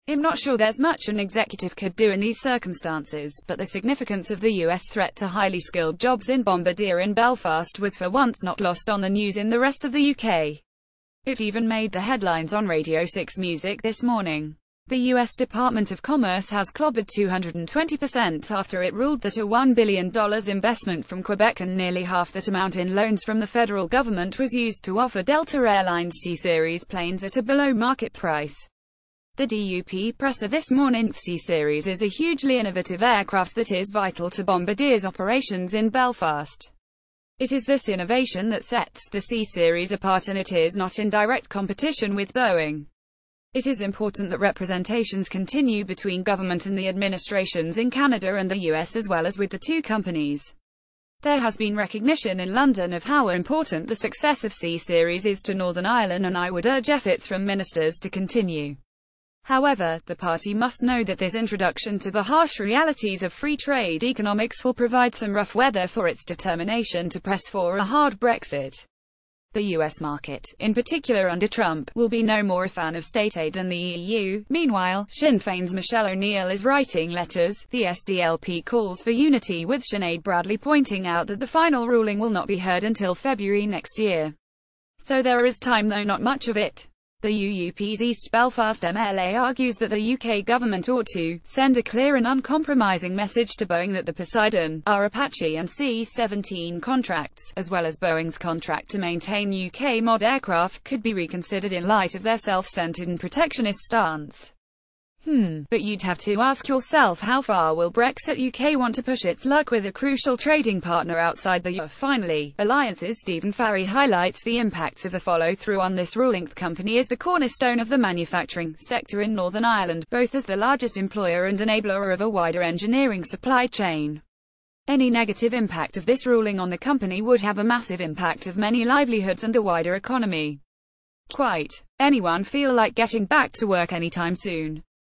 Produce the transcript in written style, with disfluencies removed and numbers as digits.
I'm not sure there's much an executive could do in these circumstances, but the significance of the US threat to highly skilled jobs in Bombardier in Belfast was for once not lost on the news in the rest of the UK. It even made the headlines on Radio 6 Music this morning. The US Department of Commerce has clobbered 220% after it ruled that a $1 billion investment from Quebec and nearly half that amount in loans from the federal government was used to offer Delta Airlines C-series planes at a below-market price. The DUP presser this morning: C-series is a hugely innovative aircraft that is vital to Bombardier's operations in Belfast. It is this innovation that sets the C-series apart, and it is not in direct competition with Boeing. It is important that representations continue between government and the administrations in Canada and the US, as well as with the two companies. There has been recognition in London of how important the success of C-series is to Northern Ireland, and I would urge efforts from ministers to continue. However, the party must know that this introduction to the harsh realities of free trade economics will provide some rough weather for its determination to press for a hard Brexit. The US market, in particular under Trump, will be no more a fan of state aid than the EU. Meanwhile, Sinn Féin's Michelle O'Neill is writing letters. The SDLP calls for unity, with Sinead Bradley pointing out that the final ruling will not be heard until February next year. So there is time, though not much of it. The UUP's East Belfast MLA argues that the UK government ought to send a clear and uncompromising message to Boeing that the Poseidon, our Apache and C-17 contracts, as well as Boeing's contract to maintain UK mod aircraft, could be reconsidered in light of their self-centered and protectionist stance. But you'd have to ask yourself, how far will Brexit UK want to push its luck with a crucial trading partner outside the EU? Finally, alliances. Stephen Farry highlights the impacts of the follow-through on this ruling. The company is the cornerstone of the manufacturing sector in Northern Ireland, both as the largest employer and enabler of a wider engineering supply chain. Any negative impact of this ruling on the company would have a massive impact of many livelihoods and the wider economy. Quite anyone feel like getting back to work anytime soon?